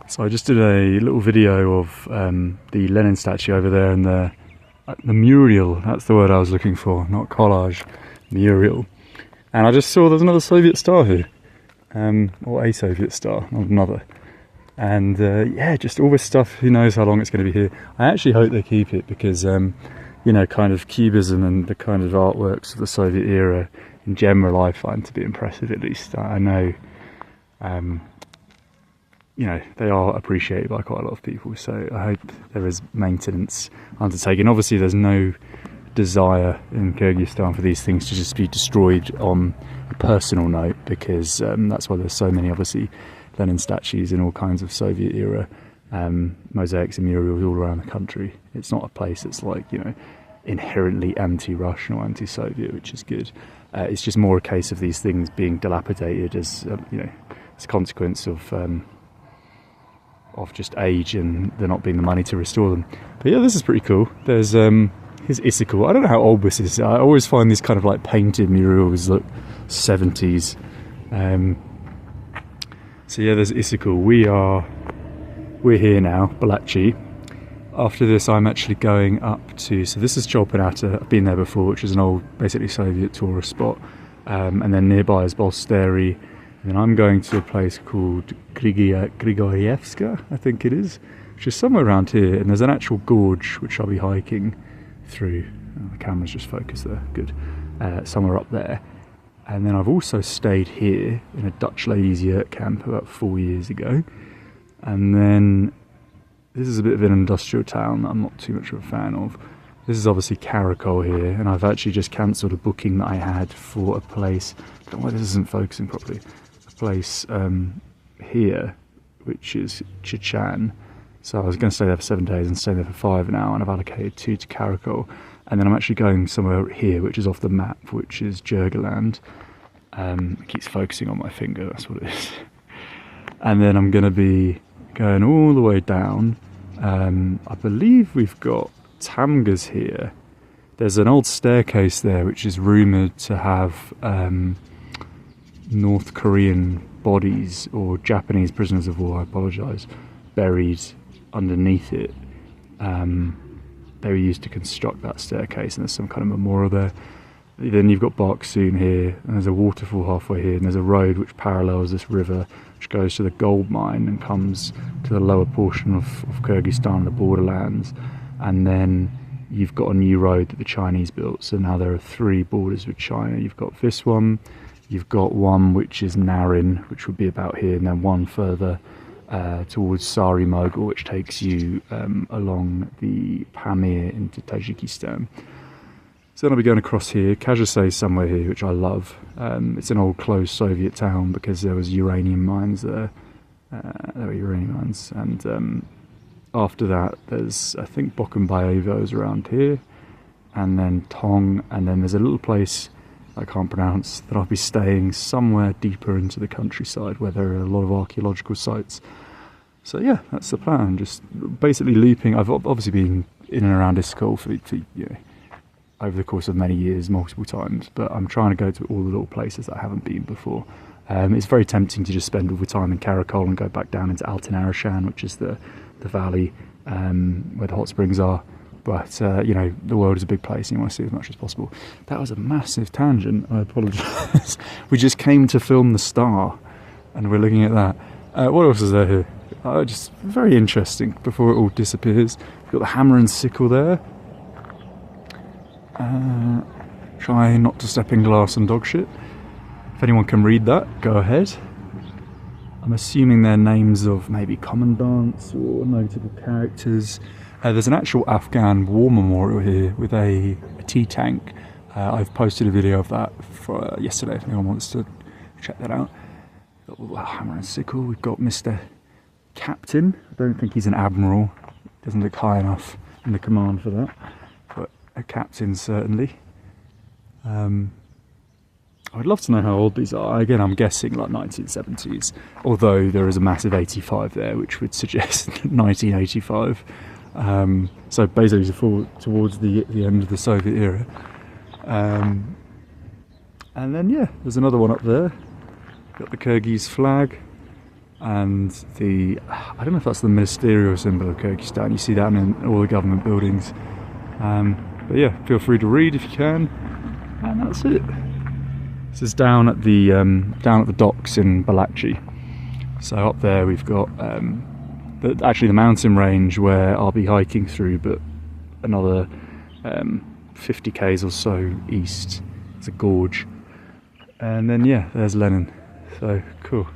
So I just did a little video of the Lenin statue over there and the mural, that's the word I was looking for, not collage, mural. And I just saw there's another Soviet star here, or a Soviet star, not another. And yeah, just all this stuff, who knows how long it's going to be here. I actually hope they keep it because, you know, kind of Cubism and the kind of artworks of the Soviet era in general I find to be impressive, at least. I know, you know, they are appreciated by quite a lot of people, so I hope there is maintenance undertaken. Obviously there's no desire in Kyrgyzstan for these things to just be destroyed on a personal note, because that's why there's so many, obviously, Lenin statues and all kinds of Soviet era mosaics and murals all around the country. It's not a place that's like, you know, inherently anti-Russian or anti-Soviet, which is good. It's just more a case of these things being dilapidated as, you know, as a consequence of just age and there not being the money to restore them. But yeah, this is pretty cool. There's here's Issyk. I don't know how old this is. I always find these kind of like painted murals look 70s. So yeah, there's Issyk. We're here now, Balykchy. After this, I'm actually going up to, so this is Cholpanata. I've been there before, which is an old, basically Soviet tourist spot. And then nearby is Bolsteri. And then I'm going to a place called Grigorievska, I think it is, which is somewhere around here. And there's an actual gorge which I'll be hiking through. Oh, the camera's just focused there, good. Somewhere up there. And then I've also stayed here in a Dutch ladies' yurt camp about 4 years ago. And then this is a bit of an industrial town that I'm not too much of a fan of. This is obviously Karakol here, and I've actually just cancelled a booking that I had for a place. I don't know why this isn't focusing properly. A place here, which is Chichan. So I was going to stay there for 7 days and stay there for 5 now, and I've allocated 2 to Karakol. And then I'm actually going somewhere here, which is off the map, which is Jurgaland. It keeps focusing on my finger, that's what it is. And then I'm going to be going all the way down. I believe we've got Tamgas here. There's an old staircase there, which is rumoured to have North Korean bodies, or Japanese prisoners of war, I apologise, buried underneath it. They were used to construct that staircase, and there's some kind of memorial there. Then you've got Balykchy here, and there's a waterfall halfway here, and there's a road which parallels this river, which goes to the gold mine and comes to the lower portion of Kyrgyzstan, the borderlands. And then you've got a new road that the Chinese built, so now there are 3 borders with China. You've got this one, you've got one which is Narin, which would be about here, and then one further towards Sari Mogul, which takes you along the Pamir into Tajikistan. So then I'll be going across here. Kyrgyzstan is somewhere here, which I love. It's an old closed Soviet town because there was uranium mines there. There were uranium mines. And after that, there's, I think, Bokumbayevo is around here. And then Tong. And then there's a little place I can't pronounce that I'll be staying somewhere deeper into the countryside where there are a lot of archaeological sites. So yeah, that's the plan. Just basically looping. I've obviously been in and around Iskol for you know, over the course of many years, multiple times, but I'm trying to go to all the little places that I haven't been before. It's very tempting to just spend all the time in Karakol and go back down into Altan Arashan, which is the valley where the hot springs are. But you know, the world is a big place and you want to see as much as possible. That was a massive tangent, I apologise. We just came to film the star and we're looking at that. What else is there here? Just very interesting before it all disappears. We've got the hammer and sickle there. Try not to step in glass and dog shit. If anyone can read that, go ahead. I'm assuming they're names of maybe commandants or notable characters. There's an actual Afghan war memorial here with a tea tank. I've posted a video of that for yesterday if anyone wants to check that out. We've got hammer and sickle. We've got Mr. Captain. I don't think he's an admiral. Doesn't look high enough in the command for that. But a captain certainly. I'd love to know how old these are. Again, I'm guessing like 1970s. Although there is a massive 85 there, which would suggest 1985. So basically towards the end of the Soviet era. And then yeah, there's another one up there. Got the Kyrgyz flag. and I don't know if that's the ministerial symbol of Kyrgyzstan. You see that in all the government buildings. But yeah, feel free to read if you can. And that's it. This is down at the docks in Balykchy. So up there we've got actually the mountain range where I'll be hiking through, but another 50 k's or so east. It's a gorge. And then yeah, there's Lenin. So cool.